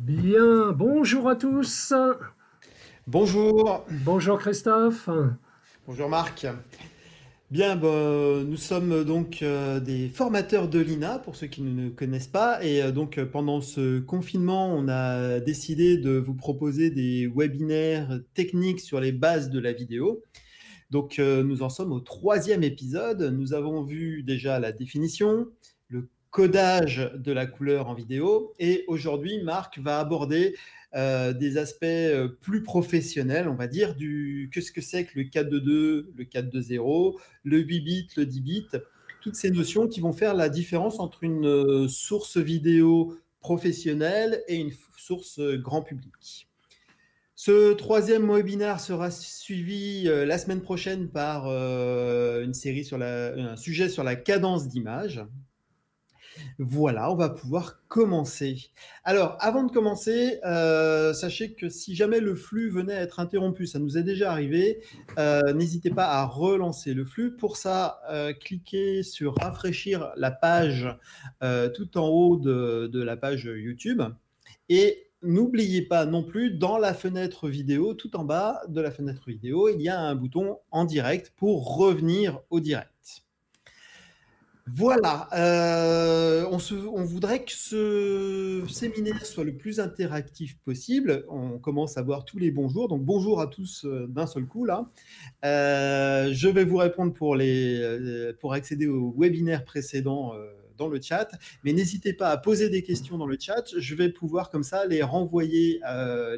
Bien, bonjour à tous. Bonjour, Bonjour Christophe. bonjour Marc. Bien, nous sommes donc des formateurs de l'INA, pour ceux qui ne nous connaissent pas. Et donc pendant ce confinement, on a décidé de vous proposer des webinaires techniques sur les bases de la vidéo. Donc nous en sommes au troisième épisode. Nous avons vu déjà la définition, le codage de la couleur en vidéo. Et aujourd'hui, Marc va aborder des aspects plus professionnels, on va dire, qu'est-ce que c'est que le 4.2.2, le 4.2.0, le 8 bits, le 10 bits, toutes ces notions qui vont faire la différence entre une source vidéo professionnelle et une source grand public. Ce troisième webinaire sera suivi la semaine prochaine par une série sur un sujet sur la cadence d'image. Voilà, on va pouvoir commencer. Alors, avant de commencer, sachez que si jamais le flux venait à être interrompu, ça nous est déjà arrivé, n'hésitez pas à relancer le flux. Pour ça, cliquez sur rafraîchir la page tout en haut de la page YouTube. Et n'oubliez pas non plus, dans la fenêtre vidéo, tout en bas de la fenêtre vidéo, il y a un bouton en direct pour revenir au direct. Voilà, on voudrait que ce séminaire soit le plus interactif possible. On commence à voir tous les bonjours, donc bonjour à tous d'un seul coup là. Je vais vous répondre pour accéder au webinaire précédent dans le chat, mais n'hésitez pas à poser des questions dans le chat. Je vais pouvoir comme ça les renvoyer,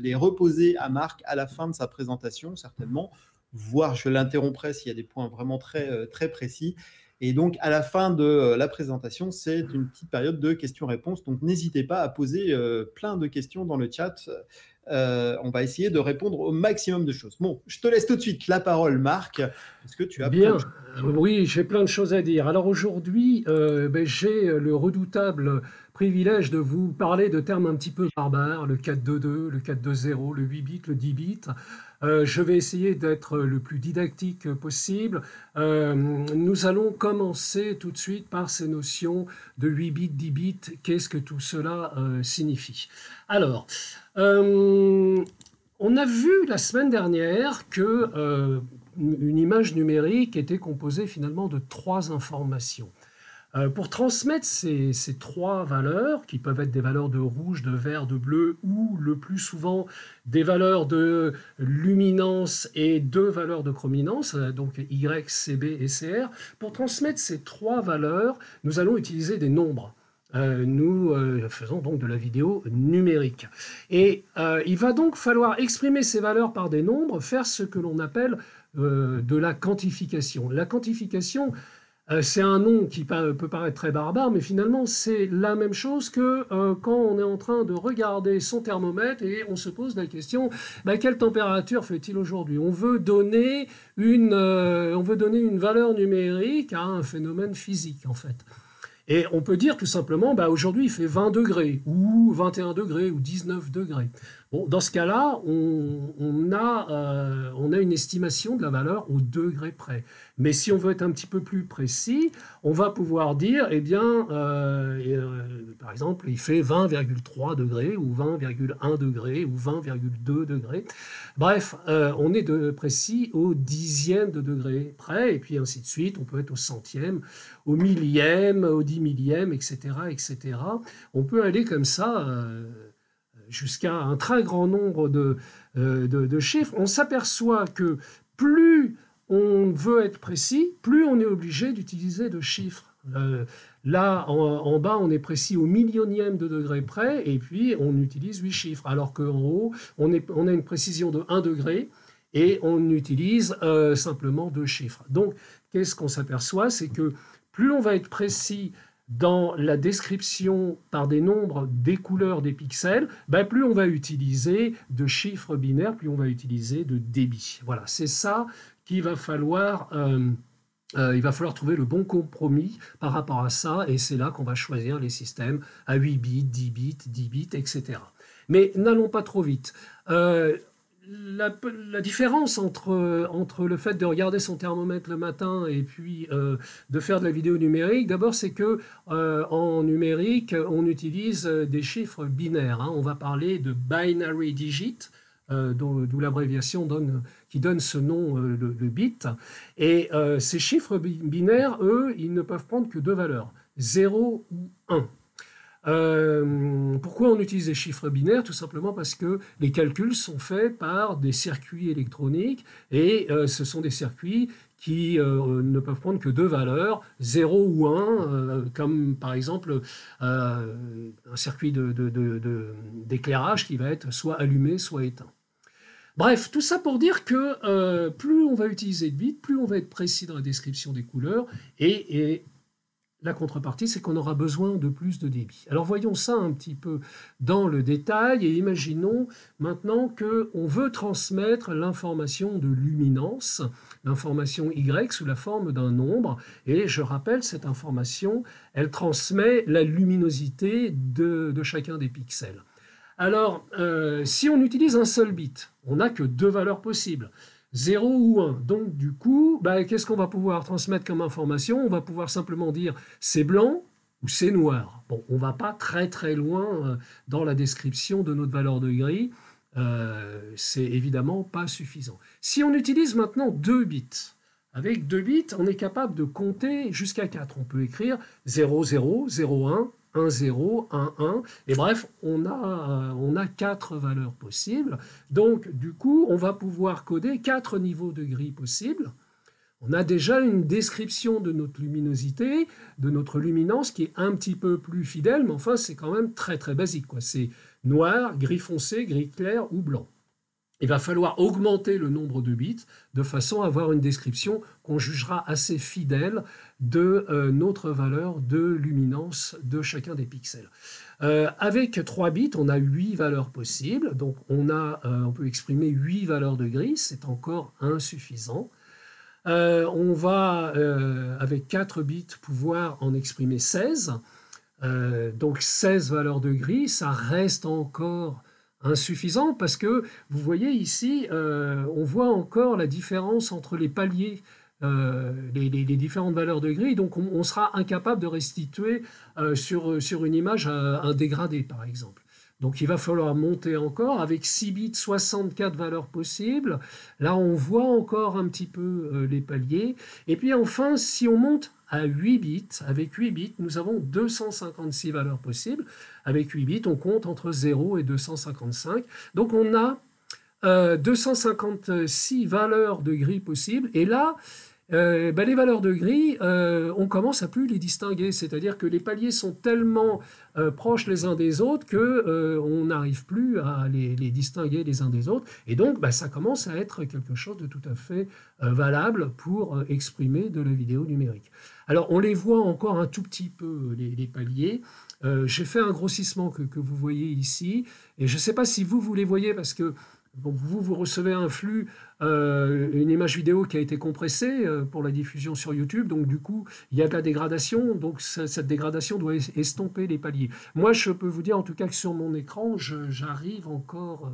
les reposer à Marc à la fin de sa présentation certainement, voire je l'interromprai s'il y a des points vraiment très précis. Et donc, à la fin de la présentation, c'est une petite période de questions-réponses. Donc, n'hésitez pas à poser plein de questions dans le chat. On va essayer de répondre au maximum de choses. Bon, je te laisse tout de suite la parole, Marc, parce que tu as plein de Bien, choses à dire. oui, j'ai plein de choses à dire. Alors aujourd'hui, j'ai le redoutable privilège de vous parler de termes un petit peu barbares, le 4.2.2, le 4.2.0, le 8 bits, le 10 bits. Je vais essayer d'être le plus didactique possible. Nous allons commencer tout de suite par ces notions de 8 bits, 10 bits. Qu'est-ce que tout cela signifie? Alors, on a vu la semaine dernière que une image numérique était composée finalement de trois informations. Pour transmettre ces trois valeurs, qui peuvent être des valeurs de rouge, de vert, de bleu, ou le plus souvent des valeurs de luminance et deux valeurs de chrominance, donc Y, CB et CR, pour transmettre ces trois valeurs, nous allons utiliser des nombres. Nous faisons donc de la vidéo numérique. Et il va donc falloir exprimer ces valeurs par des nombres, faire ce que l'on appelle de la quantification. La quantification, c'est un nom qui peut paraître très barbare, mais finalement, c'est la même chose que quand on est en train de regarder son thermomètre et on se pose la question, quelle température fait-il aujourd'hui? On veut donner une valeur numérique à un phénomène physique, en fait. Et on peut dire tout simplement, aujourd'hui il fait 20 degrés, ou 21 degrés, ou 19 degrés. Bon, dans ce cas-là, on a une estimation de la valeur au degré près. Mais si on veut être un petit peu plus précis, on va pouvoir dire, eh bien, par exemple, il fait 20,3 degrés, ou 20,1 degrés, ou 20,2 degrés. Bref, on est précis au dixième de degré près, et puis ainsi de suite. On peut être au centième, au millième, au 10 millième, etc., etc. On peut aller comme ça jusqu'à un très grand nombre de chiffres. On s'aperçoit que plus on veut être précis, plus on est obligé d'utiliser de chiffres. Là, en bas, on est précis au millionième de degré près, et puis on utilise 8 chiffres, alors qu'en haut, on a une précision de 1 degré, et on utilise simplement 2 chiffres. Donc, qu'est-ce qu'on s'aperçoit? C'est que plus on va être précis dans la description par des nombres des couleurs des pixels, plus on va utiliser de chiffres binaires, plus on va utiliser de débit. Voilà, c'est ça qu'il va falloir... il va falloir trouver le bon compromis par rapport à ça, et c'est là qu'on va choisir les systèmes à 8 bits, 10 bits, 10 bits, etc. Mais n'allons pas trop vite. la différence entre le fait de regarder son thermomètre le matin et puis de faire de la vidéo numérique, d'abord c'est que en numérique, on utilise des chiffres binaires, hein. On va parler de binary digit, d'où l'abréviation qui donne ce nom, le bit. Et ces chiffres binaires, eux, ils ne peuvent prendre que deux valeurs, 0 ou 1. Pourquoi on utilise des chiffres binaires? Tout simplement parce que les calculs sont faits par des circuits électroniques et ce sont des circuits qui ne peuvent prendre que deux valeurs, 0 ou 1, comme par exemple un circuit d'éclairage qui va être soit allumé, soit éteint. Bref, tout ça pour dire que plus on va utiliser de bits, plus on va être précis dans la description des couleurs et la contrepartie, c'est qu'on aura besoin de plus de débit. Alors voyons ça un petit peu dans le détail et imaginons maintenant qu'on veut transmettre l'information de luminance, l'information Y sous la forme d'un nombre. Et je rappelle, cette information, elle transmet la luminosité de chacun des pixels. Alors, si on utilise un seul bit, on n'a que deux valeurs possibles. 0 ou 1. Donc, du coup, qu'est-ce qu'on va pouvoir transmettre comme information? On va pouvoir simplement dire c'est blanc ou c'est noir. Bon, on ne va pas très très loin dans la description de notre valeur de gris. C'est évidemment pas suffisant. Si on utilise maintenant 2 bits, avec 2 bits, on est capable de compter jusqu'à 4. On peut écrire 0, 0, 0, 1, 1, 0, 1, 1, et bref, on a 4 valeurs possibles. Donc, du coup, on va pouvoir coder 4 niveaux de gris possibles. On a déjà une description de notre luminosité, de notre luminance, qui est un petit peu plus fidèle, mais enfin, c'est quand même très très basique, quoi. C'est noir, gris foncé, gris clair ou blanc. Il va falloir augmenter le nombre de bits de façon à avoir une description qu'on jugera assez fidèle de notre valeur de luminance de chacun des pixels. Avec 3 bits, on a 8 valeurs possibles, donc on peut exprimer 8 valeurs de gris, c'est encore insuffisant. On va, avec 4 bits, pouvoir en exprimer 16, donc 16 valeurs de gris, ça reste encore insuffisant parce que vous voyez ici, on voit encore la différence entre les paliers, les différentes valeurs de gris, donc on sera incapable de restituer sur une image un dégradé par exemple. Donc il va falloir monter encore avec 6 bits, 64 valeurs possibles. Là on voit encore un petit peu les paliers. Et puis enfin, si on monte à 8 bits, avec 8 bits, nous avons 256 valeurs possibles. Avec 8 bits, on compte entre 0 et 255. Donc on a 256 valeurs de gris possibles. Et là, les valeurs de gris, on commence à plus les distinguer. C'est-à-dire que les paliers sont tellement proches les uns des autres qu'on n'arrive plus à les distinguer les uns des autres. Et donc, ça commence à être quelque chose de tout à fait valable pour exprimer de la vidéo numérique. Alors, on les voit encore un tout petit peu, les paliers. J'ai fait un grossissement que vous voyez ici. Et je ne sais pas si vous les voyez parce que donc vous recevez un flux, une image vidéo qui a été compressée pour la diffusion sur YouTube, donc du coup il y a de la dégradation, donc cette dégradation doit estomper les paliers. Moi je peux vous dire en tout cas que sur mon écran, j'arrive encore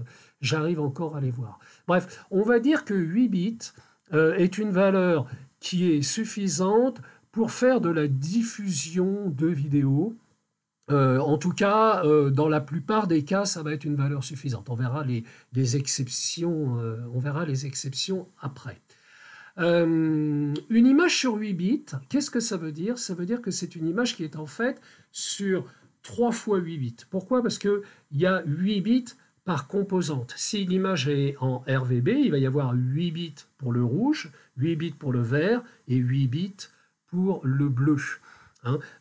à les voir. Bref, on va dire que 8 bits est une valeur qui est suffisante pour faire de la diffusion de vidéos. En tout cas, dans la plupart des cas, ça va être une valeur suffisante. On verra les exceptions, après. Une image sur 8 bits, qu'est-ce que ça veut dire? Ça veut dire que c'est une image qui est en fait sur 3 fois 8 bits. Pourquoi? Parce qu'il y a 8 bits par composante. Si l'image est en RVB, il va y avoir 8 bits pour le rouge, 8 bits pour le vert et 8 bits pour le bleu.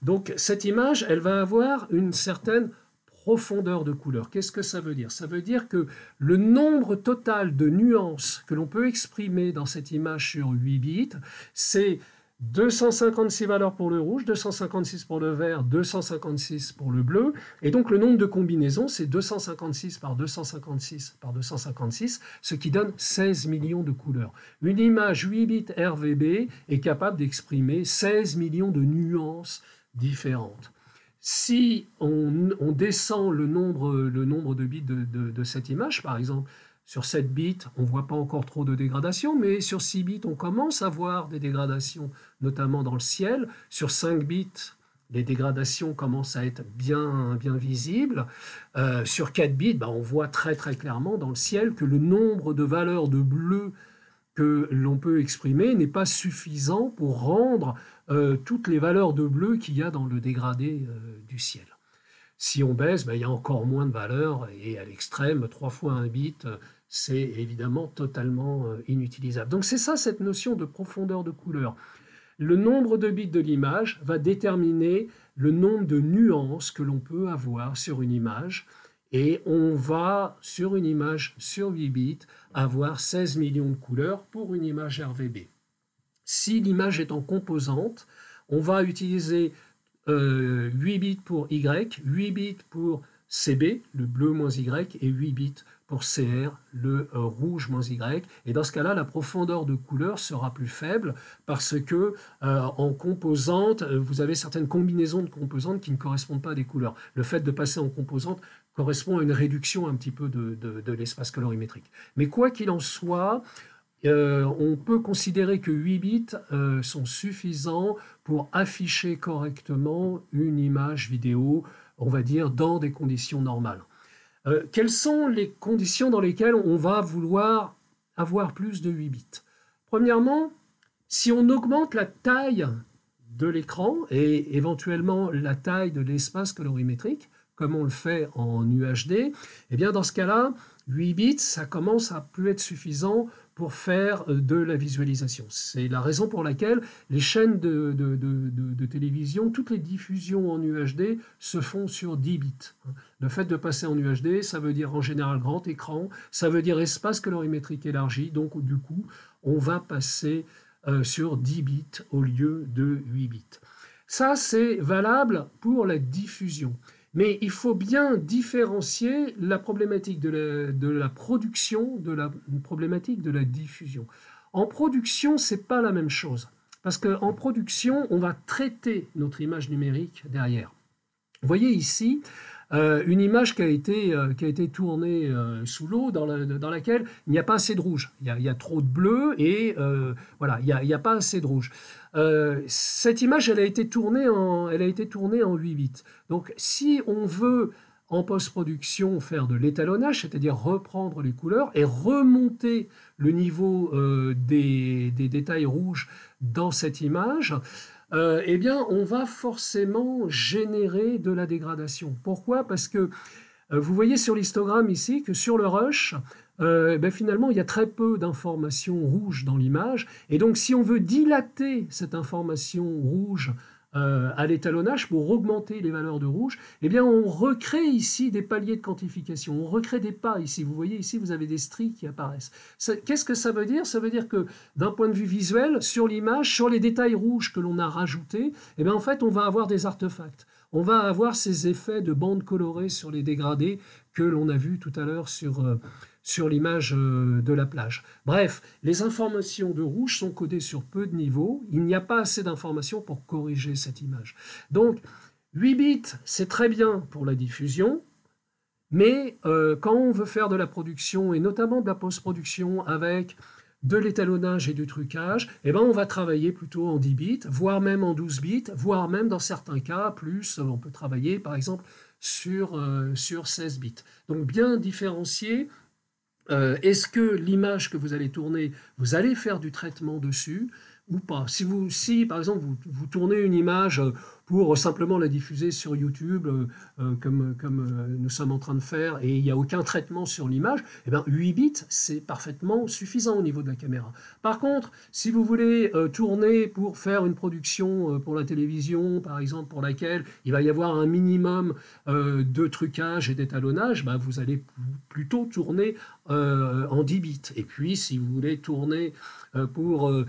Donc cette image, elle va avoir une certaine profondeur de couleur. Qu'est-ce que ça veut dire? Ça veut dire que le nombre total de nuances que l'on peut exprimer dans cette image sur 8 bits, c'est 256 valeurs pour le rouge, 256 pour le vert, 256 pour le bleu. Et donc le nombre de combinaisons, c'est 256 par 256 par 256, ce qui donne 16 millions de couleurs. Une image 8 bits RVB est capable d'exprimer 16 millions de nuances différentes. Si on descend le nombre de bits de cette image, par exemple, Sur 7 bits, on ne voit pas encore trop de dégradation, mais sur 6 bits, on commence à voir des dégradations, notamment dans le ciel. Sur 5 bits, les dégradations commencent à être bien visibles. Sur 4 bits, on voit très clairement dans le ciel que le nombre de valeurs de bleu que l'on peut exprimer n'est pas suffisant pour rendre toutes les valeurs de bleu qu'il y a dans le dégradé du ciel. Si on baisse, il y a encore moins de valeurs, et à l'extrême, 3 fois 1 bit, c'est évidemment totalement inutilisable. Donc c'est ça, cette notion de profondeur de couleur. Le nombre de bits de l'image va déterminer le nombre de nuances que l'on peut avoir sur une image, et on va, sur une image sur 8 bits, avoir 16 millions de couleurs pour une image RVB. Si l'image est en composante, on va utiliser 8 bits pour Y, 8 bits pour CB, le bleu moins Y, et 8 bits pour CR, le rouge moins Y. Et dans ce cas-là, la profondeur de couleur sera plus faible parce que en composante, vous avez certaines combinaisons de composantes qui ne correspondent pas à des couleurs. Le fait de passer en composante correspond à une réduction un petit peu de l'espace colorimétrique. Mais quoi qu'il en soit, on peut considérer que 8 bits sont suffisants pour afficher correctement une image vidéo, on va dire, dans des conditions normales. Quelles sont les conditions dans lesquelles on va vouloir avoir plus de 8 bits? Premièrement, si on augmente la taille de l'écran et éventuellement la taille de l'espace colorimétrique, comme on le fait en UHD, eh bien dans ce cas-là, 8 bits, ça commence à plus être suffisant pour faire de la visualisation. C'est la raison pour laquelle les chaînes de télévision, toutes les diffusions en UHD se font sur 10 bits. Le fait de passer en UHD, ça veut dire en général grand écran, ça veut dire espace colorimétrique élargi, donc du coup, on va passer sur 10 bits au lieu de 8 bits. Ça, c'est valable pour la diffusion. Mais il faut bien différencier la problématique de la production de la problématique de la diffusion. En production, ce n'est pas la même chose. Parce qu'en production, on va traiter notre image numérique derrière. Vous voyez ici une image qui a été tournée sous l'eau dans laquelle il n'y a pas assez de rouge. Il y a trop de bleu et voilà, il n'y a pas assez de rouge. Cette image, elle a été tournée en 8 bits. Donc, si on veut, en post-production, faire de l'étalonnage, c'est-à-dire reprendre les couleurs et remonter le niveau des détails rouges dans cette image, eh bien, on va forcément générer de la dégradation. Pourquoi? Parce que vous voyez sur l'histogramme ici que sur le rush, finalement, il y a très peu d'informations rouges dans l'image. Et donc, si on veut dilater cette information rouge à l'étalonnage pour augmenter les valeurs de rouge, eh bien, on recrée ici des paliers de quantification. On recrée des pas ici. Vous voyez ici, vous avez des stries qui apparaissent. Qu'est-ce que ça veut dire? Ça veut dire que d'un point de vue visuel, sur l'image, sur les détails rouges que l'on a rajoutés, eh bien, en fait, on va avoir des artefacts. On va avoir ces effets de bandes colorées sur les dégradés que l'on a vu tout à l'heure sur l'image de la plage. Bref, les informations de rouge sont codées sur peu de niveaux. Il n'y a pas assez d'informations pour corriger cette image. Donc, 8 bits, c'est très bien pour la diffusion, mais quand on veut faire de la production, et notamment de la post-production avec de l'étalonnage et du trucage, eh ben on va travailler plutôt en 10 bits, voire même en 12 bits, voire même dans certains cas, plus on peut travailler par exemple sur 16 bits. Donc bien différencier. Est-ce que l'image que vous allez tourner, vous allez faire du traitement dessus ou pas? Si par exemple vous tournez une image pour simplement la diffuser sur YouTube, comme nous sommes en train de faire, et il n'y a aucun traitement sur l'image, eh bien 8 bits, c'est parfaitement suffisant au niveau de la caméra. Par contre, si vous voulez tourner pour faire une production pour la télévision, par exemple, pour laquelle il va y avoir un minimum de trucage et d'étalonnage, vous allez plutôt tourner en 10 bits. Et puis, si vous voulez tourner pour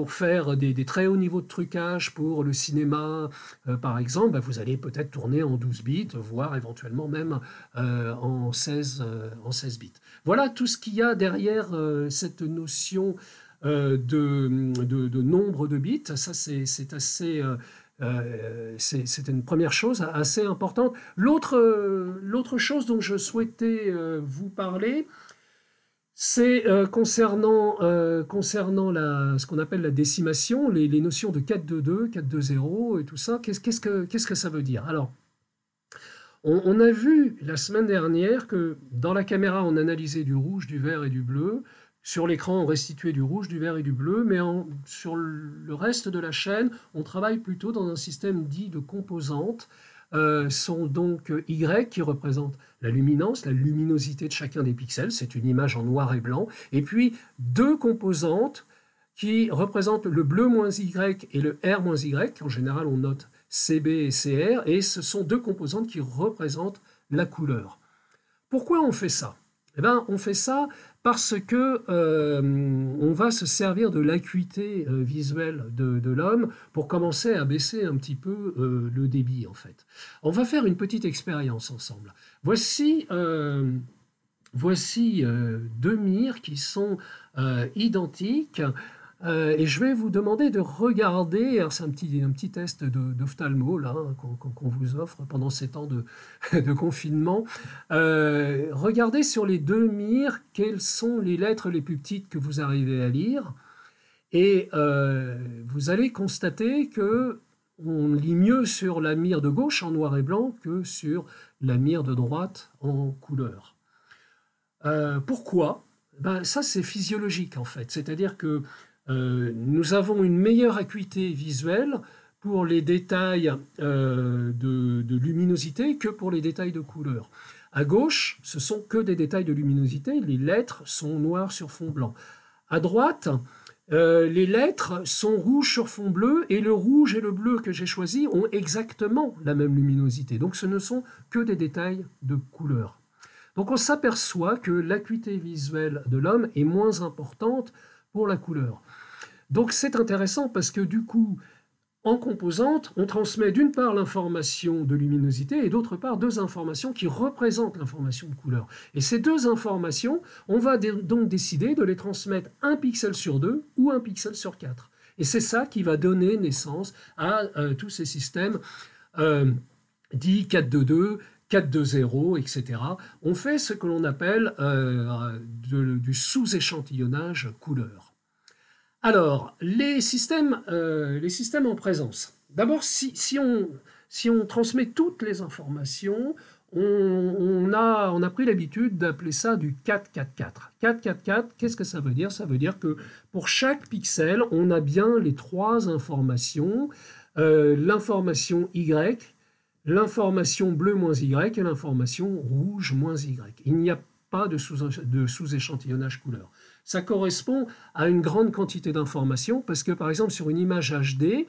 faire des très hauts niveaux de trucage pour le cinéma, par exemple, vous allez peut-être tourner en 12 bits, voire éventuellement même en 16 bits. Voilà tout ce qu'il y a derrière cette notion de nombre de bits. Ça, c'est assez... c'est une première chose assez importante. L'autre chose dont je souhaitais vous parler, C'est concernant ce qu'on appelle la décimation, les notions de 4-2-2, 4-2-0 et tout ça. Qu'est-ce que ça veut dire? Alors, on a vu la semaine dernière que dans la caméra, on analysait du rouge, du vert et du bleu. Sur l'écran, on restituait du rouge, du vert et du bleu, mais sur le reste de la chaîne, on travaille plutôt dans un système dit de composantes. Sont donc Y qui représente la luminance, la luminosité de chacun des pixels, c'est une image en noir et blanc, et puis deux composantes qui représentent le bleu moins Y et le R moins Y, en général on note CB et CR, et ce sont deux composantes qui représentent la couleur. Pourquoi on fait ça? Eh bien, on fait ça parce que on va se servir de l'acuité visuelle de l'homme pour commencer à baisser un petit peu le débit, en fait. On va faire une petite expérience ensemble. Voici deux mires qui sont identiques. Et je vais vous demander de regarder, c'est un petit test d'ophtalmo là, qu'on vous offre pendant ces temps de confinement. Regardez sur les deux mires quelles sont les lettres les plus petites que vous arrivez à lire. Et vous allez constater que on lit mieux sur la mire de gauche en noir et blanc que sur la mire de droite en couleur. Pourquoi? Ben, ça, c'est physiologique en fait. C'est-à-dire que nous avons une meilleure acuité visuelle pour les détails de luminosité que pour les détails de couleur. À gauche, ce sont que des détails de luminosité, les lettres sont noires sur fond blanc. À droite, les lettres sont rouges sur fond bleu et le rouge et le bleu que j'ai choisis ont exactement la même luminosité. Donc ce ne sont que des détails de couleur. Donc on s'aperçoit que l'acuité visuelle de l'homme est moins importante pour la couleur. Donc c'est intéressant parce que du coup, en composante, on transmet d'une part l'information de luminosité et d'autre part deux informations qui représentent l'information de couleur. Et ces deux informations, on va donc décider de les transmettre un pixel sur 2 ou un pixel sur 4. Et c'est ça qui va donner naissance à tous ces systèmes dits 4-2-2, 4-2-0, etc. On fait ce que l'on appelle du sous-échantillonnage couleur. Alors, les systèmes en présence. D'abord, si on transmet toutes les informations, on a pris l'habitude d'appeler ça du 4-4-4. 4-4-4, qu'est-ce que ça veut dire? Ça veut dire que pour chaque pixel, on a bien les trois informations, l'information Y, l'information bleu moins Y et l'information rouge moins Y. Il n'y a pas de sous-échantillonnage couleur. Ça correspond à une grande quantité d'informations parce que, par exemple, sur une image HD,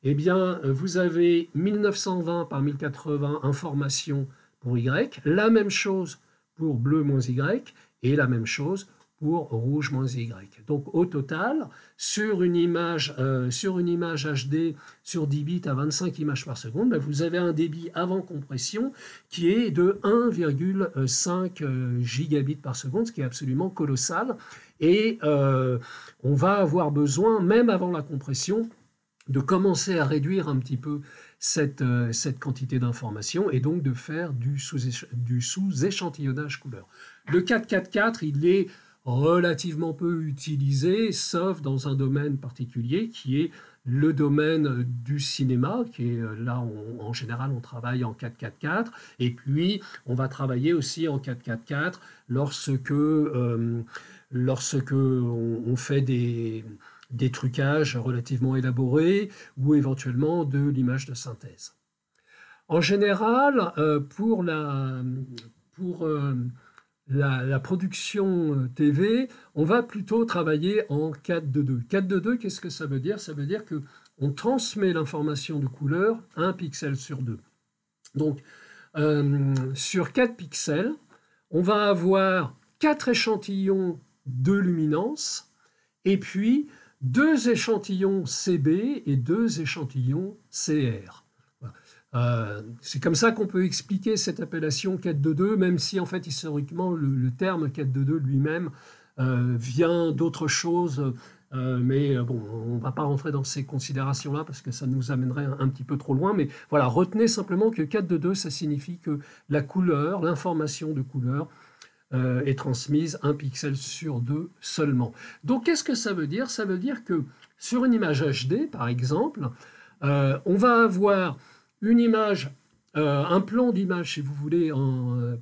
eh bien, vous avez 1920 par 1080 informations pour Y, la même chose pour bleu moins Y et la même chose pour rouge moins Y. Donc au total, sur une image HD sur 10 bits à 25 images par seconde, ben, vous avez un débit avant compression qui est de 1,5 gigabits par seconde, ce qui est absolument colossal. Et on va avoir besoin, même avant la compression, de commencer à réduire un petit peu cette quantité d'informations et donc de faire du sous-échantillonnage couleur. Le 4-4-4, il est relativement peu utilisé, sauf dans un domaine particulier qui est le domaine du cinéma, qui est là, en général, on travaille en 4-4-4, et puis on va travailler aussi en 4-4-4 lorsque on fait des trucages relativement élaborés ou éventuellement de l'image de synthèse. En général, pour la production TV, on va plutôt travailler en 4-2-2. 4-2-2, qu'est-ce que ça veut dire? Ça veut dire qu'on transmet l'information de couleur 1 pixel sur 2. Donc, sur 4 pixels, on va avoir 4 échantillons de luminance et puis 2 échantillons CB et 2 échantillons CR. C'est comme ça qu'on peut expliquer cette appellation 4-2-2, même si en fait historiquement le terme 4-2-2 lui-même vient d'autre chose, mais bon, on ne va pas rentrer dans ces considérations-là parce que ça nous amènerait un petit peu trop loin, mais voilà, retenez simplement que 4-2-2, ça signifie que la couleur, l'information de couleur, est transmise 1 pixel sur 2 seulement. Donc qu'est-ce que ça veut dire? Ça veut dire que sur une image HD, par exemple, on va avoir une image, un plan d'image, si vous voulez,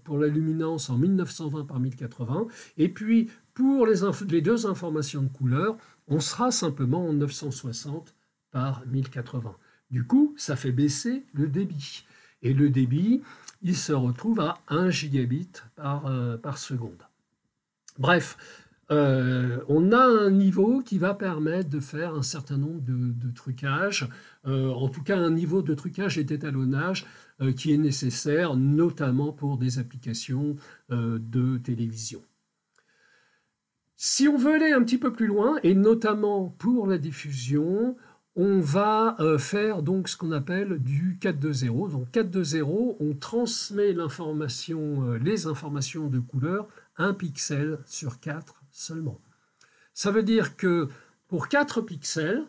pour la luminance en 1920 par 1080, et puis pour les deux informations de couleur, on sera simplement en 960 par 1080. Du coup, ça fait baisser le débit. Et le débit, il se retrouve à 1 gigabit par seconde. Bref, on a un niveau qui va permettre de faire un certain nombre de trucages, en tout cas un niveau de trucage et d'étalonnage qui est nécessaire, notamment pour des applications de télévision. Si on veut aller un petit peu plus loin, et notamment pour la diffusion, on va faire donc ce qu'on appelle du 4.2.0. Donc 4.2.0, on transmet les informations de couleur 1 pixel sur 4 seulement. Ça veut dire que pour 4 pixels,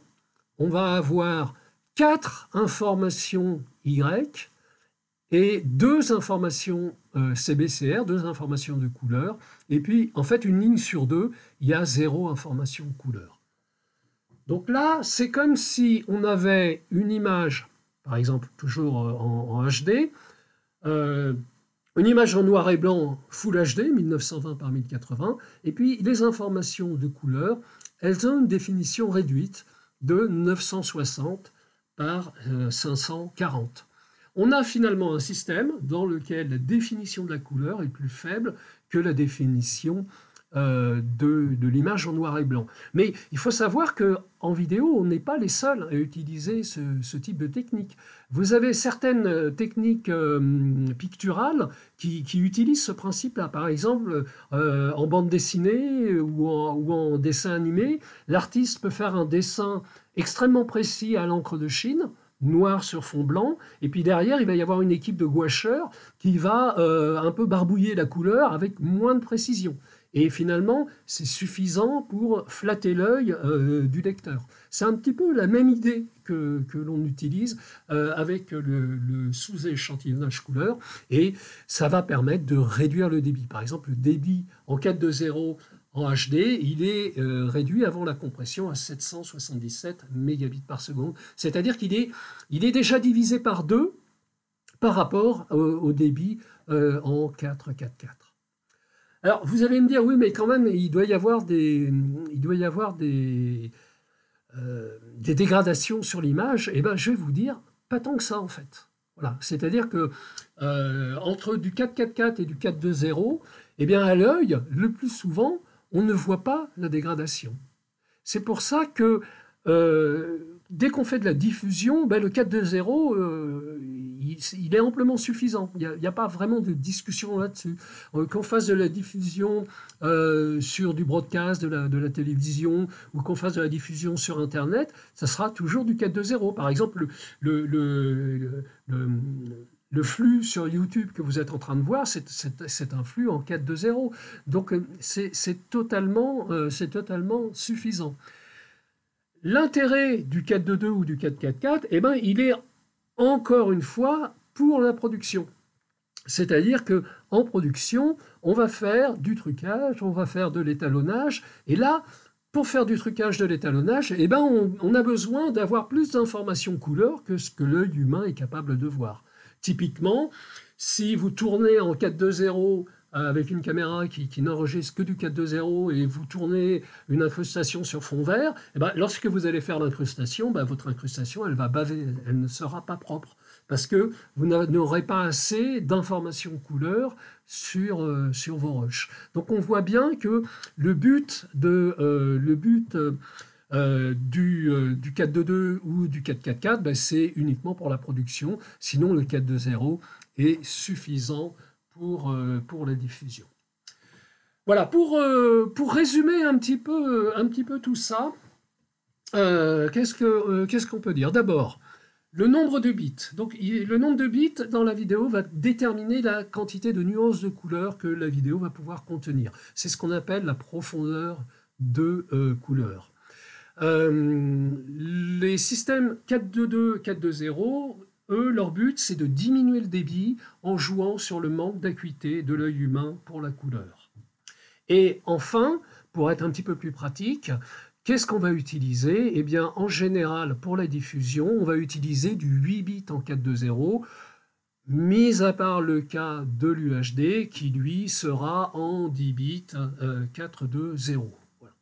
on va avoir 4 informations Y et 2 informations CBCR, 2 informations de couleur, et puis en fait une ligne sur 2, il y a 0 information couleur. Donc là, c'est comme si on avait une image, par exemple toujours en HD, une image en noir et blanc Full HD, 1920 par 1080, et puis les informations de couleur, elles ont une définition réduite de 960 par 540. On a finalement un système dans lequel la définition de la couleur est plus faible que la définition de l'image en noir et blanc. Mais il faut savoir qu'en vidéo, on n'est pas les seuls à utiliser ce type de technique. Vous avez certaines techniques picturales qui utilisent ce principe-là. Par exemple, en bande dessinée ou en dessin animé, l'artiste peut faire un dessin extrêmement précis à l'encre de Chine, noir sur fond blanc, et puis derrière, il va y avoir une équipe de gouacheurs qui va un peu barbouiller la couleur avec moins de précision. Et finalement, c'est suffisant pour flatter l'œil du lecteur. C'est un petit peu la même idée que l'on utilise avec le sous-échantillonnage couleur, et ça va permettre de réduire le débit. Par exemple, le débit en 4.2.0 en HD, il est réduit avant la compression à 777 mégabits par seconde, c'est-à-dire qu'il est déjà divisé par 2 par rapport au débit en 4.4.4. Alors, vous allez me dire, oui, mais quand même, il doit y avoir des dégradations sur l'image. Eh bien, je vais vous dire, pas tant que ça, en fait. Voilà. C'est-à-dire que entre du 4.4.4 et du 4.2.0, eh bien, à l'œil, le plus souvent, on ne voit pas la dégradation. C'est pour ça que dès qu'on fait de la diffusion, le 4.2.0, il est amplement suffisant. Il n'y a pas vraiment de discussion là-dessus. Qu'on fasse de la diffusion sur du broadcast, de la télévision, ou qu'on fasse de la diffusion sur Internet, ça sera toujours du 4.2.0. Par exemple, le flux sur YouTube que vous êtes en train de voir, c'est un flux en 4.2.0. Donc, c'est totalement suffisant. L'intérêt du 4.2.2 ou du 4.4.4, eh ben, il est encore une fois pour la production. C'est-à-dire qu'en production, on va faire du trucage, on va faire de l'étalonnage, et là, pour faire du trucage de l'étalonnage, eh ben, on a besoin d'avoir plus d'informations couleur que ce que l'œil humain est capable de voir. Typiquement, si vous tournez en 4.2.0 avec une caméra qui n'enregistre que du 4.2.0 et vous tournez une incrustation sur fond vert, eh ben, lorsque vous allez faire l'incrustation, votre incrustation, elle va baver, elle ne sera pas propre parce que vous n'aurez pas assez d'informations couleur sur vos rushs. Donc on voit bien que le but du 4.2.2 ou du 4.4.4, c'est uniquement pour la production, sinon le 4.2.0 est suffisant pour la diffusion. Voilà, pour résumer un petit peu tout ça, qu'est-ce qu'on peut dire? D'abord, le nombre de bits. Donc, le nombre de bits dans la vidéo va déterminer la quantité de nuances de couleurs que la vidéo va pouvoir contenir. C'est ce qu'on appelle la profondeur de couleur. Les systèmes 4.2.2, 4.2.0, eux, leur but, c'est de diminuer le débit en jouant sur le manque d'acuité de l'œil humain pour la couleur. Et enfin, pour être un petit peu plus pratique, qu'est-ce qu'on va utiliser? Eh bien, en général, pour la diffusion, on va utiliser du 8 bits en 4.2.0, mis à part le cas de l'UHD qui, lui, sera en 10 bits 4.2.0. Voilà.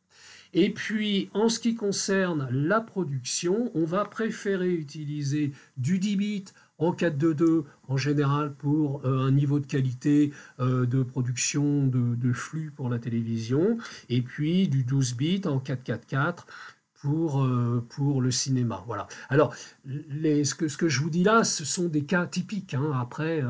Et puis, en ce qui concerne la production, on va préférer utiliser du 10 bits en 4.2.2 en général pour un niveau de qualité de production de flux pour la télévision, et puis du 12 bits en 4.4.4 pour le cinéma. Voilà. Alors, ce que je vous dis là, ce sont des cas typiques, hein. Après,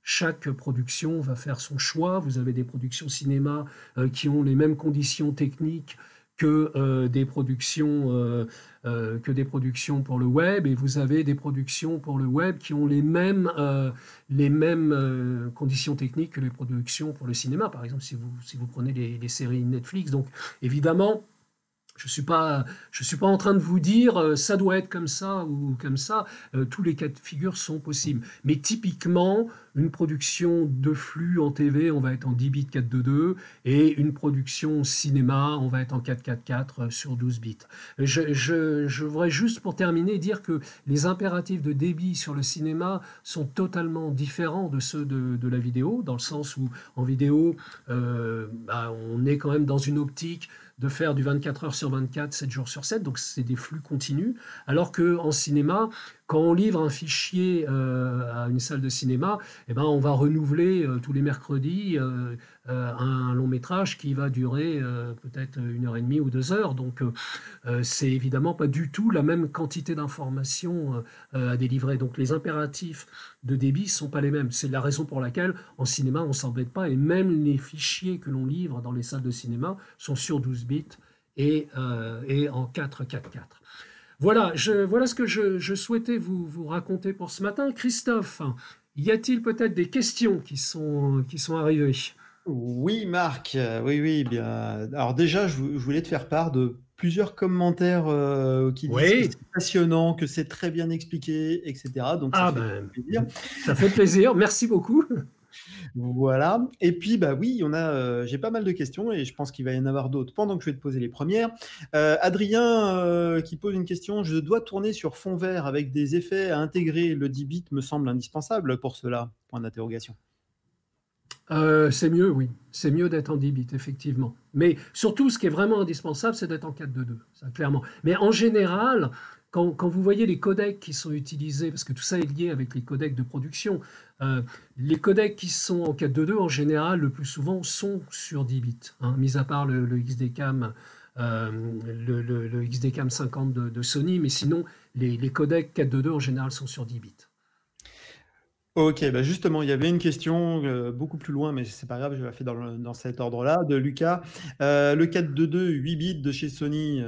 chaque production va faire son choix. Vous avez des productions cinéma qui ont les mêmes conditions techniques que des productions pour le web, et vous avez des productions pour le web qui ont les mêmes conditions techniques que les productions pour le cinéma. Par exemple, si vous prenez les séries Netflix, donc évidemment, je suis pas en train de vous dire ça doit être comme ça ou comme ça. Tous les cas de figure sont possibles. Mais typiquement, une production de flux en TV, on va être en 10 bits 4.2.2, et une production cinéma, on va être en 4.4.4 sur 12 bits. Je voudrais juste pour terminer dire que les impératifs de débit sur le cinéma sont totalement différents de ceux de la vidéo, dans le sens où en vidéo, on est quand même dans une optique de faire du 24 heures sur 24, 7 jours sur 7, donc c'est des flux continus, alors qu'en cinéma, quand on livre un fichier à une salle de cinéma, eh ben, on va renouveler tous les mercredis un long métrage qui va durer peut-être 1 heure et demie ou 2 heures. Donc, c'est évidemment pas du tout la même quantité d'informations à délivrer. Donc, les impératifs de débit ne sont pas les mêmes. C'est la raison pour laquelle en cinéma, on ne s'embête pas. Et même les fichiers que l'on livre dans les salles de cinéma sont sur 12 bits et en 4.4.4. Voilà, voilà ce que je souhaitais vous raconter pour ce matin. Christophe, y a-t-il peut-être des questions qui sont arrivées? Oui, Marc, oui, oui, bien. Alors déjà, je voulais te faire part de plusieurs commentaires qui disent que Oui. c'est passionnant, que c'est très bien expliqué, etc. Donc ça Ah fait ben, plaisir. ça fait plaisir. Merci beaucoup. Voilà. Et puis, bah oui, j'ai pas mal de questions et je pense qu'il va y en avoir d'autres pendant que je vais te poser les premières. Adrien qui pose une question. Je dois tourner sur fond vert avec des effets à intégrer. Le 10 bits me semble indispensable pour cela. Point d'interrogation. C'est mieux, oui. C'est mieux d'être en 10 bits, effectivement. Mais surtout, ce qui est vraiment indispensable, c'est d'être en 4.2.2, ça, clairement. Mais en général, quand vous voyez les codecs qui sont utilisés, parce que tout ça est lié avec les codecs de production, les codecs qui sont en 4.2.2, en général, le plus souvent, sont sur 10 bits, hein, mis à part le XDCAM, le XDCAM 50 de Sony, mais sinon, les codecs 4.2.2, en général, sont sur 10 bits. Ok, bah justement, il y avait une question beaucoup plus loin, mais c'est pas grave, je la fais dans cet ordre-là, de Lucas. Le 4.2.2 8 bits de chez Sony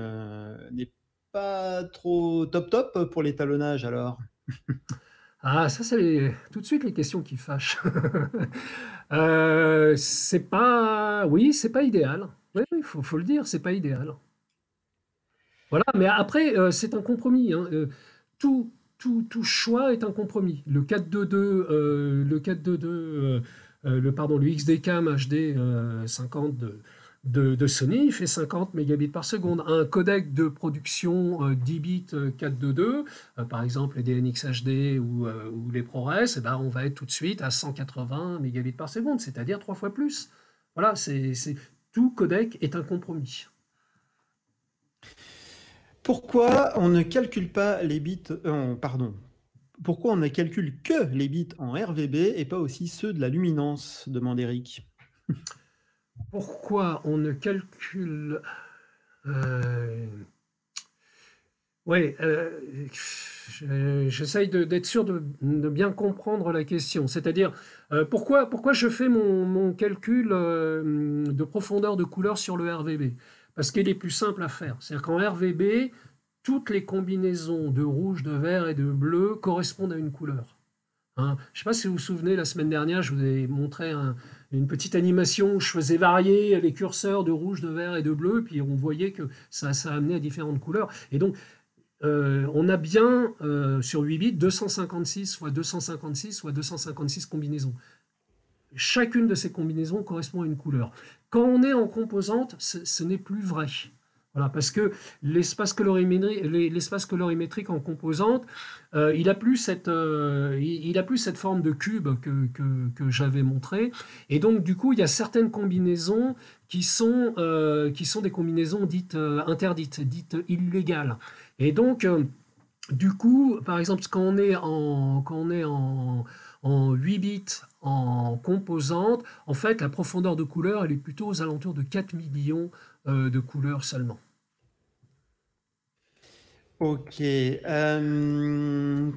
n'est pas trop top top pour l'étalonnage alors? Ah, ça, c'est tout de suite les questions qui fâchent. C'est pas, oui, c'est pas idéal. Oui, il faut le dire, c'est pas idéal. Voilà, mais après, c'est un compromis, hein. Tout, tout choix est un compromis. Le 4.2.2, le 4.2.2, pardon, le XDCAM HD 50 de Sony, il fait 50 mégabits par seconde. Un codec de production 10 bits 4.2.2, par exemple les DNX HD ou les ProRes, eh ben, on va être tout de suite à 180 mégabits par seconde, c'est-à-dire 3 fois plus. Voilà, tout codec est un compromis. Pourquoi on ne calcule pas les bits, pardon, pourquoi on ne calcule que les bits en RVB et pas aussi ceux de la luminance, demande Eric. Pourquoi on ne calcule... Oui, j'essaye d'être sûr de bien comprendre la question. C'est-à-dire, pourquoi je fais mon calcul de profondeur de couleur sur le RVB? Parce qu'il est plus simple à faire. C'est-à-dire qu'en RVB, toutes les combinaisons de rouge, de vert et de bleu correspondent à une couleur. Hein. Je ne sais pas si vous vous souvenez, la semaine dernière, je vous ai montré une petite animation où je faisais varier les curseurs de rouge, de vert et de bleu, puis on voyait que ça amenait à différentes couleurs. Et donc, on a bien sur 8 bits 256 fois 256 fois 256 combinaisons. chacune de ces combinaisons correspond à une couleur. Quand on est en composante, ce n'est plus vrai. Voilà, parce que l'espace colorimétrique en composante, il n'a plus cette forme de cube que j'avais montré. Et donc, du coup, il y a certaines combinaisons qui sont des combinaisons dites interdites, dites illégales. Et donc, du coup, par exemple, quand on est en 8 bits en composante, en fait, la profondeur de couleur, elle est plutôt aux alentours de 4 millions de couleurs seulement. Ok.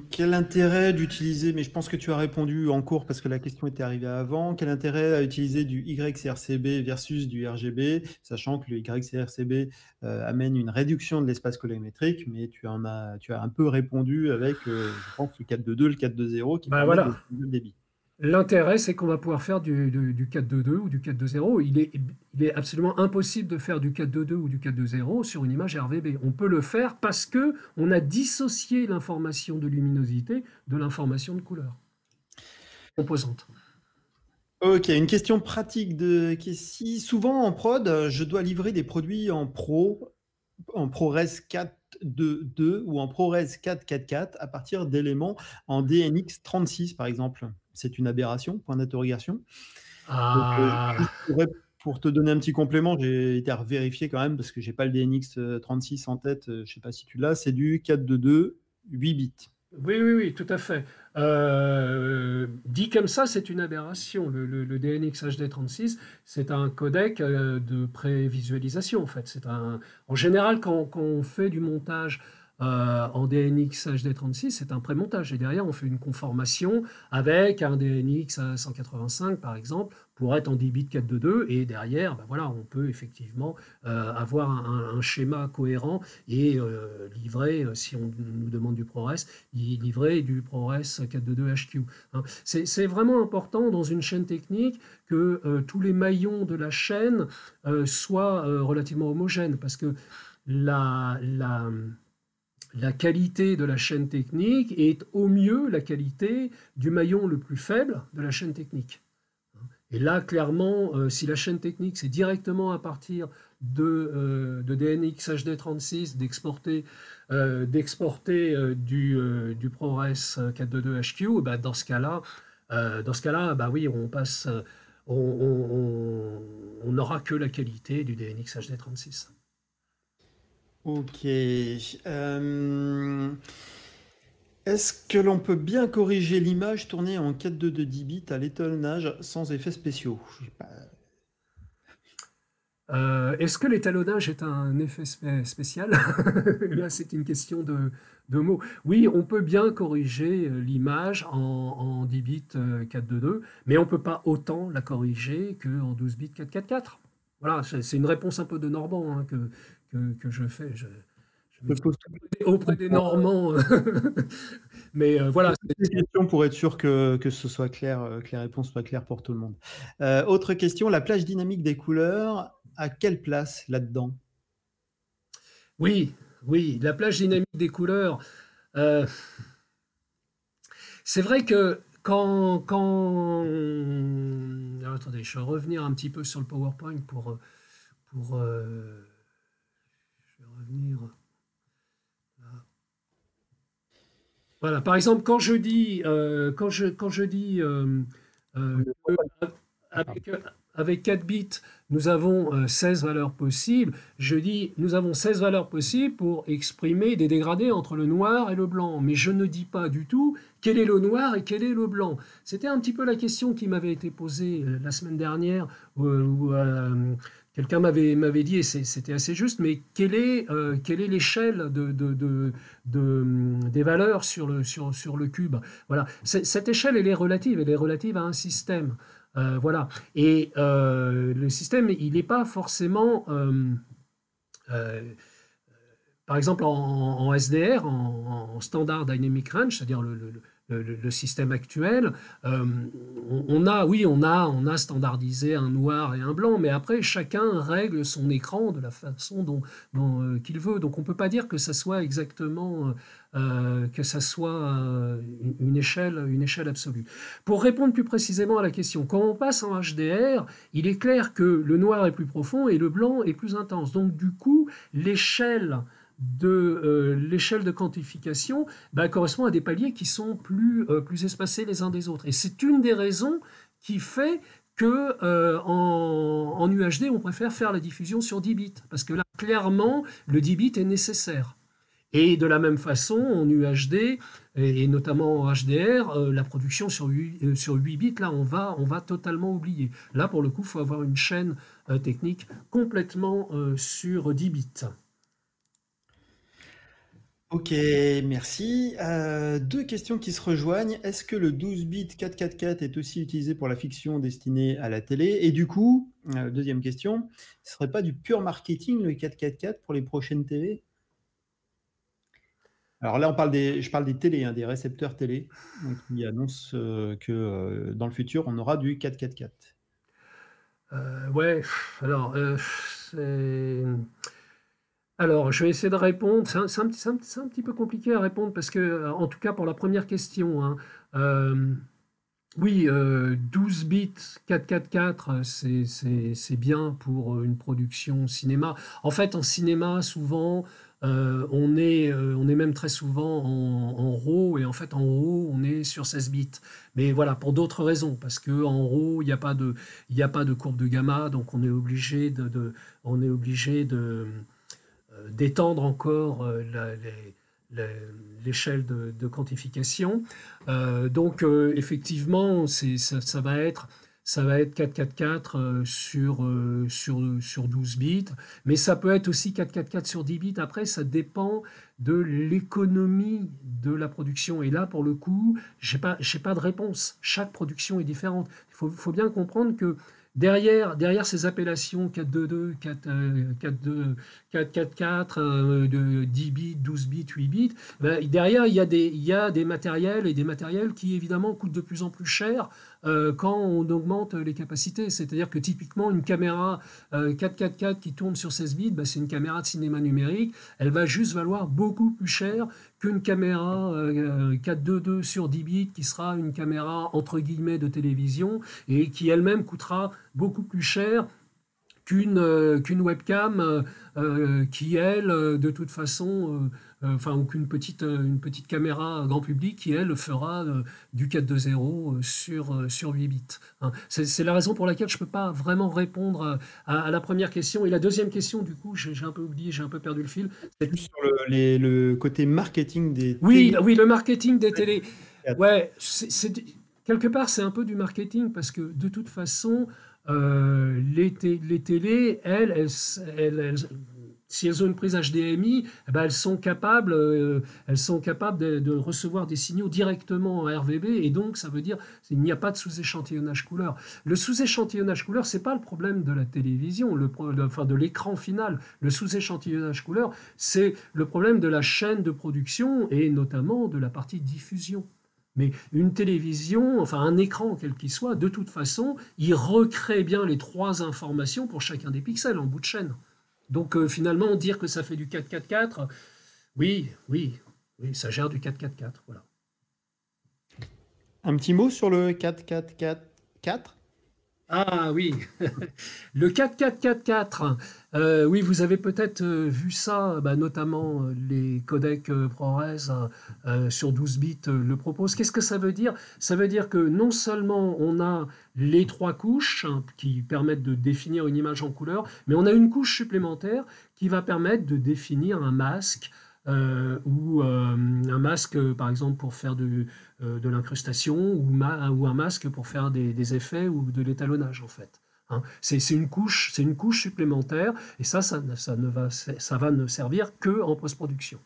Quel intérêt d'utiliser, mais je pense que tu as répondu en cours parce que la question était arrivée avant, quel intérêt à utiliser du YCRCB versus du RGB, sachant que le YCRCB amène une réduction de l'espace colorimétrique, mais tu as un peu répondu avec, je pense, le 4.2.2, le 4.2.0 qui Ben permettent de voilà. changer le débit. L'intérêt, c'est qu'on va pouvoir faire du 4.2.2 ou du 4.2.0. Il est absolument impossible de faire du 4.2.2 ou du 4.2.0 sur une image RVB. On peut le faire parce que on a dissocié l'information de luminosité de l'information de couleur composante. Ok, une question pratique qui est si souvent en prod, je dois livrer des produits en ProRes 4.2.2 ou en ProRes 4.4.4 à partir d'éléments en DNX 36 par exemple. C'est une aberration, point d'interrogation. Donc, juste Ah, pour te donner un petit complément, j'ai été vérifier quand même parce que j'ai pas le DNX 36 en tête, je sais pas si tu l'as, c'est du 4.2.2, 8 bits. oui, oui, oui, tout à fait. Dit comme ça, c'est une aberration. Le DNX HD36, c'est un codec de prévisualisation, en fait. En général, quand on fait du montage en DNX HD36, c'est un prémontage. Et derrière, on fait une conformation avec un DNX à 185, par exemple, pour être en 10 bits 422. Et derrière, ben voilà, on peut effectivement avoir un schéma cohérent et livrer, si on nous demande du ProRes, livrer du ProRes 422HQ. Hein. C'est vraiment important dans une chaîne technique que tous les maillons de la chaîne soient relativement homogènes, parce que la, la, la qualité de la chaîne technique est au mieux la qualité du maillon le plus faible de la chaîne technique. Et là, clairement, si la chaîne technique, c'est directement à partir de DNX HD36 d'exporter du ProRes 422HQ, bah, dans ce cas-là, bah oui, on n'aura que la qualité du DNX HD36. Ok. Est-ce que l'on peut bien corriger l'image tournée en 4.2 10 bits à l'étalonnage sans effets spéciaux? Je sais pas. Est-ce que l'étalonnage est un effet spécial? Là, c'est une question de mots. Oui, on peut bien corriger l'image en 10 bits 422, mais on ne peut pas autant la corriger qu'en 12 bits 444. Voilà, c'est une réponse un peu de Normand hein, que je fais. Je Je m'excuse pose auprès des Normands. Mais voilà, toutes ces questions pour être sûr que ce soit clair, que les réponses soient claires pour tout le monde. Autre question, la plage dynamique des couleurs, à quelle place là-dedans? oui, oui, la plage dynamique des couleurs. euh, C'est vrai que Alors, attendez, je vais revenir un petit peu sur le PowerPoint pour je vais revenir. Voilà, par exemple, quand je dis que avec, avec 4 bits, nous avons 16 valeurs possibles, je dis nous avons 16 valeurs possibles pour exprimer des dégradés entre le noir et le blanc. Mais je ne dis pas du tout quel est le noir et quel est le blanc. C'était un petit peu la question qui m'avait été posée la semaine dernière, où quelqu'un m'avait dit, et c'était assez juste, mais quelle est l'échelle des valeurs sur le cube? Voilà. Cette échelle, elle est relative à un système. Voilà. Et le système, il n'est pas forcément, euh, par exemple, en SDR, en Standard Dynamic Range, c'est-à-dire le le système actuel. Oui, on a standardisé un noir et un blanc, mais après, chacun règle son écran de la façon dont qu'il veut. Donc, on ne peut pas dire que ça soit exactement, que ça soit une échelle absolue. Pour répondre plus précisément à la question, quand on passe en HDR, il est clair que le noir est plus profond et le blanc est plus intense. Donc, du coup, l'échelle de quantification correspond à des paliers qui sont plus espacés les uns des autres. Et c'est une des raisons qui fait que en UHD, on préfère faire la diffusion sur 10 bits, parce que là, clairement, le 10 bits est nécessaire. Et de la même façon, en UHD, et notamment en HDR, la production sur 8 bits, là, on va totalement oublier. Là, pour le coup, il faut avoir une chaîne technique complètement sur 10 bits. Ok, merci. Deux questions qui se rejoignent. Est-ce que le 12 bits 444 est aussi utilisé pour la fiction destinée à la télé? Et du coup, deuxième question, ce serait pas du pur marketing le 444 pour les prochaines TV? Alors là, je parle des télés, hein, des récepteurs télé, donc, qui annoncent que dans le futur, on aura du 444. Ouais, alors, alors, je vais essayer de répondre. C'est un petit peu compliqué à répondre parce que, en tout cas pour la première question, hein, oui, 12 bits 444, c'est bien pour une production cinéma. En fait, en cinéma, souvent, on est même très souvent en RAW, et en fait, en RAW, on est sur 16 bits. Mais voilà, pour d'autres raisons, parce que en RAW, il n'y a pas de courbe de gamma, donc on est obligé on est obligé d'étendre encore l'échelle de quantification. Donc effectivement, ça va être 444 sur 12 bits, mais ça peut être aussi 444 sur 10 bits. Après, ça dépend de l'économie de la production. Et là, pour le coup, j'ai pas de réponse. Chaque production est différente. Faut bien comprendre que derrière ces appellations 422, 42, 444, 10 bits, 12 bits, 8 bits, derrière, il y a des matériels et des matériels qui, évidemment, coûtent de plus en plus cher quand on augmente les capacités. C'est-à-dire que, typiquement, une caméra 444 qui tourne sur 16 bits, c'est une caméra de cinéma numérique. Elle va juste valoir beaucoup plus cher qu'une caméra 422 sur 10 bits qui sera une caméra entre guillemets de télévision et qui elle-même coûtera beaucoup plus cher qu'une webcam qui, elle, de toute façon, enfin, ou qu'une une petite caméra grand public qui, elle, fera du 420 sur 8 bits. Hein. C'est la raison pour laquelle je ne peux pas vraiment répondre à la première question. Et la deuxième question, du coup, j'ai un peu oublié, j'ai un peu perdu le fil. Plus sur le côté marketing des Oui, télés. oui, le marketing des télés. Ouais, quelque part, c'est un peu du marketing parce que de toute façon, les télés, si elles ont une prise HDMI, eh ben, elles sont capables de recevoir des signaux directement en RVB, et donc ça veut dire qu'il n'y a pas de sous-échantillonnage couleur. Le sous-échantillonnage couleur, c'est pas le problème de la télévision, enfin de l'écran final. Le sous-échantillonnage couleur, c'est le problème de la chaîne de production et notamment de la partie diffusion. Mais une télévision, enfin un écran quel qu'il soit, de toute façon, il recrée bien les trois informations pour chacun des pixels en bout de chaîne. Donc finalement, dire que ça fait du 4-4-4, oui, oui, oui, ça gère du 4-4-4, voilà. Un petit mot sur le 4-4-4-4? Ah oui, le 4-4-4-4. Oui, vous avez peut-être vu ça, notamment les codecs ProRes sur 12 bits le proposent. Qu'est-ce que ça veut dire? Ça veut dire que non seulement on a les trois couches qui permettent de définir une image en couleur, mais on a une couche supplémentaire qui va permettre de définir un masque. Ou un masque, par exemple, pour faire de l'incrustation, ou un masque pour faire des effets ou de l'étalonnage, en fait. Hein. C'est une couche supplémentaire, et ça va ne servir que en post-production.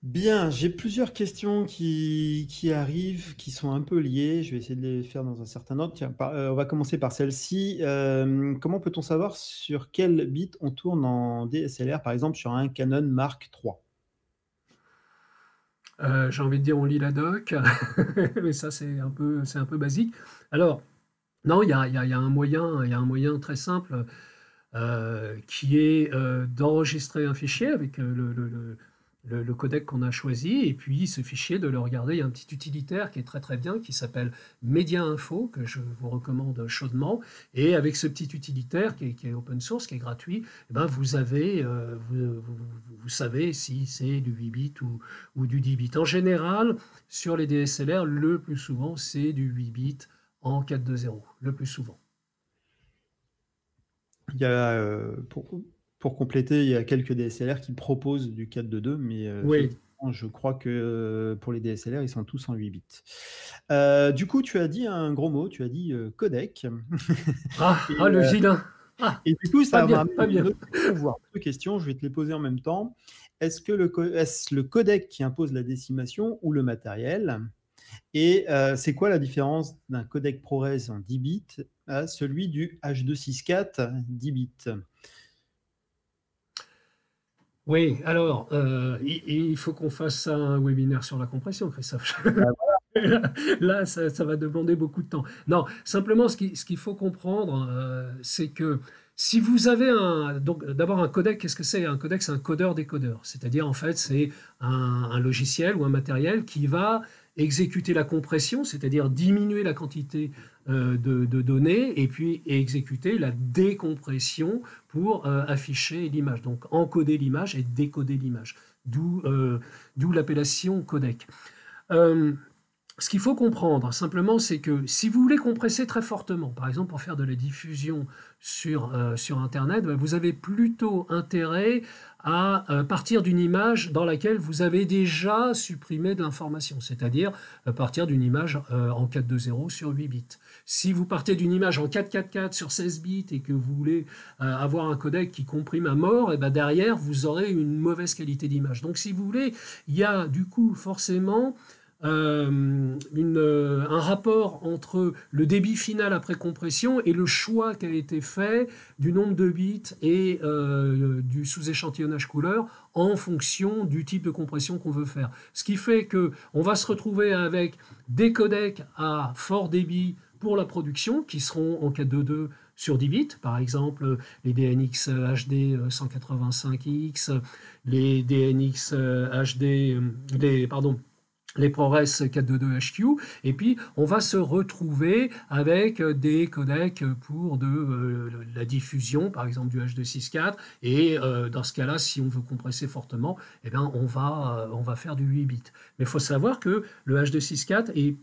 Bien, j'ai plusieurs questions qui arrivent, qui sont un peu liées. Je vais essayer de les faire dans un certain ordre. Tiens, on va commencer par celle-ci. Comment peut-on savoir sur quel bit on tourne en DSLR, par exemple sur un Canon Mark III? J'ai envie de dire, on lit la doc, mais ça, c'est un peu basique. Alors, non, il y a un moyen, il y a un moyen très simple qui est d'enregistrer un fichier avec le codec qu'on a choisi, et puis ce fichier, de le regarder. Il y a un petit utilitaire qui est très très bien, qui s'appelle Media Info, que je vous recommande chaudement. Et avec ce petit utilitaire qui est open source, qui est gratuit, eh ben vous avez, vous savez si c'est du 8 bits ou du 10 bits. En général, sur les DSLR, le plus souvent, c'est du 8 bits en 4.2.0, le plus souvent. Il y a, pour compléter, il y a quelques DSLR qui proposent du 4.2.2, mais Oui. effectivement, je crois que pour les DSLR, ils sont tous en 8 bits. Du coup, tu as dit un gros mot, tu as dit codec. Ah, Et, ah, le vilain. Ah, et du coup, pas ça bien, m'amène pas à une bien. autre question, voire deux questions. Je vais te les poser en même temps. Est-ce le codec qui impose la décimation ou le matériel? Et c'est quoi la différence d'un codec ProRes en 10 bits à celui du H.264 10 bits? Oui, alors, il faut qu'on fasse un webinaire sur la compression, Christophe. Bah, Là, ça va demander beaucoup de temps. Non, simplement, ce qu'il faut comprendre, c'est que si vous avez un... Donc, d'abord, un codec, qu'est-ce que c'est? Un codec, c'est un codeur-décodeur. C'est-à-dire, en fait, c'est un logiciel ou un matériel qui va exécuter la compression, c'est-à-dire diminuer la quantité de données, et puis exécuter la décompression pour afficher l'image. Donc, encoder l'image et décoder l'image. D'où l'appellation codec. Euh, Ce qu'il faut comprendre simplement, c'est que si vous voulez compresser très fortement, par exemple pour faire de la diffusion sur Internet, ben, vous avez plutôt intérêt à partir d'une image dans laquelle vous avez déjà supprimé de l'information, c'est-à-dire partir d'une image en 4.2.0 sur 8 bits. Si vous partez d'une image en 4.4.4 sur 16 bits et que vous voulez avoir un codec qui comprime à mort, et ben derrière, vous aurez une mauvaise qualité d'image. Donc si vous voulez, il y a du coup forcément un rapport entre le débit final après compression et le choix qui a été fait du nombre de bits et du sous-échantillonnage couleur en fonction du type de compression qu'on veut faire. Ce qui fait que on va se retrouver avec des codecs à fort débit pour la production qui seront en 4.2.2 sur 10 bits, par exemple les DNX HD 185X, les DNX HD, les ProRes 422HQ, et puis on va se retrouver avec des codecs pour la diffusion, par exemple du H.264, et dans ce cas-là, si on veut compresser fortement, eh bien, on va faire du 8 bits. Mais il faut savoir que le H.264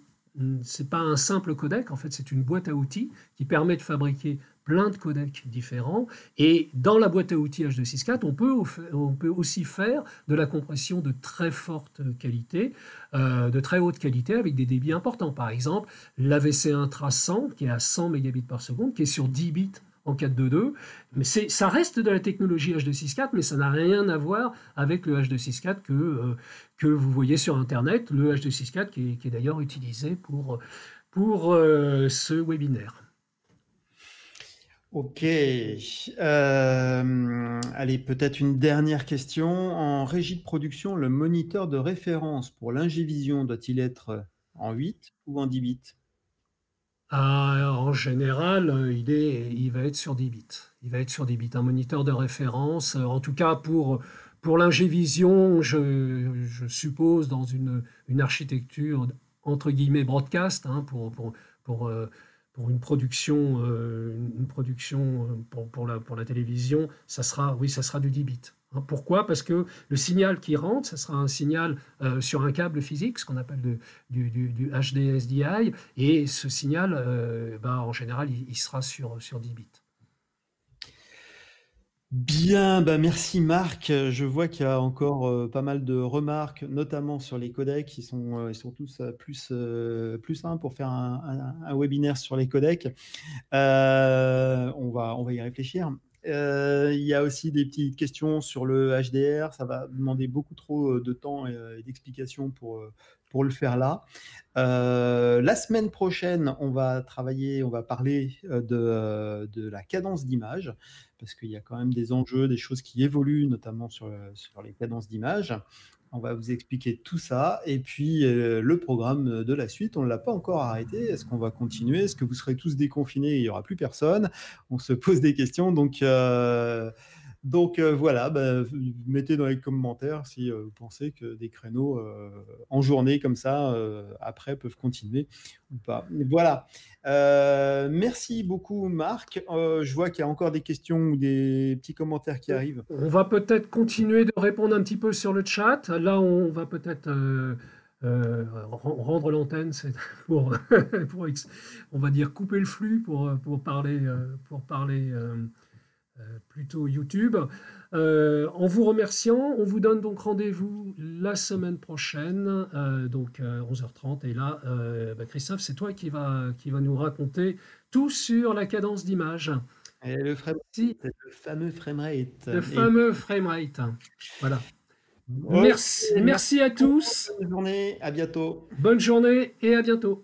c'est pas un simple codec, en fait, c'est une boîte à outils qui permet de fabriquer plein de codecs différents. Et dans la boîte à outils H.264, on peut aussi faire de la compression de très forte qualité, de très haute qualité avec des débits importants. Par exemple, l'AVC Intra 100 qui est à 100 mégabits par seconde, qui est sur 10 bits en 4.2.2, mais ça reste de la technologie H.264, mais ça n'a rien à voir avec le H.264 que vous voyez sur Internet, le H.264 qui est d'ailleurs utilisé pour ce webinaire. Ok. Allez, peut-être une dernière question. En régie de production, le moniteur de référence pour l'Ingévision doit-il être en 8 ou en 10 bits? En général, il va être sur 10 bits. Il va être sur 10 bits. Un moniteur de référence, en tout cas pour l'Ingévision, je suppose dans une architecture entre guillemets broadcast, hein, pour, euh, pour une production pour la télévision, oui, ça sera du 10 bits. Hein. Pourquoi? Parce que le signal qui rentre, ça sera un signal sur un câble physique, ce qu'on appelle du HDSDI, et ce signal, en général, il sera sur 10 bits. Bien, bah merci Marc. Je vois qu'il y a encore pas mal de remarques, notamment sur les codecs. Ils sont tous plus simples pour faire un webinaire sur les codecs. On va y réfléchir. Il y a aussi des petites questions sur le HDR. Ça va demander beaucoup trop de temps et d'explications pour le faire là. La semaine prochaine, on va parler de la cadence d'image, parce qu'il y a quand même des enjeux, des choses qui évoluent, notamment sur les cadences d'image. On va vous expliquer tout ça. Et puis, le programme de la suite, on ne l'a pas encore arrêté. Est-ce qu'on va continuer? Est-ce que vous serez tous déconfinés et il n'y aura plus personne? On se pose des questions. Donc voilà, mettez dans les commentaires si vous pensez que des créneaux en journée comme ça, après, peuvent continuer ou pas. Voilà. Merci beaucoup, Marc. Je vois qu'il y a encore des questions ou des petits commentaires qui arrivent. On va peut-être continuer de répondre un petit peu sur le chat. Là, on va peut-être rendre l'antenne pour, on va dire, couper le flux pour parler plutôt YouTube. En vous remerciant, on vous donne donc rendez-vous la semaine prochaine, donc 11h30. Et là, Christophe, c'est toi qui va nous raconter tout sur la cadence d'image. Et le Si, le fameux framerate. le fameux framerate. Voilà. Ok, Merci à tous. bonne journée, à bientôt. Bonne journée et à bientôt.